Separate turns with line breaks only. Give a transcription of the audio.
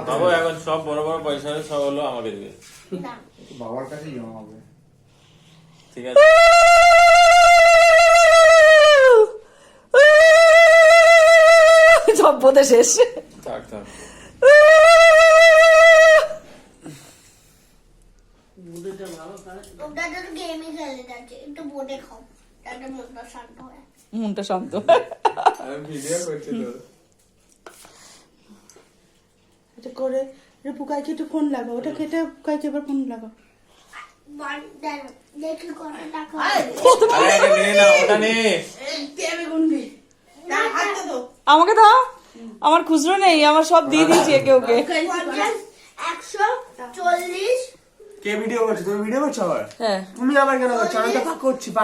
বাবু এখন সব বড় বড় পয়সা সব হলো আমাকে দিবে,
বাবার কাছে জমা হবে।
ঠিক আছে
সব বোধে শেষ।
থাক থাক।
মনটা শান্ত।
ভিডিও করছি তো।
এটা করে পুকাইকে একটু ফোন লাগাও, ওটা কেটে পুকাইকে এবার ফোন লাগাও।
আমাকে দাও, আমার খুচরো নেই, আমার সব দিয়ে দিয়েছি একে ওকে।
140
কে ভিডিও করছে? তুমি ভিডিও করছো আবার?
হ্যাঁ
তুমি আবার কেন করছো? আমি তো পাক করছি, পাক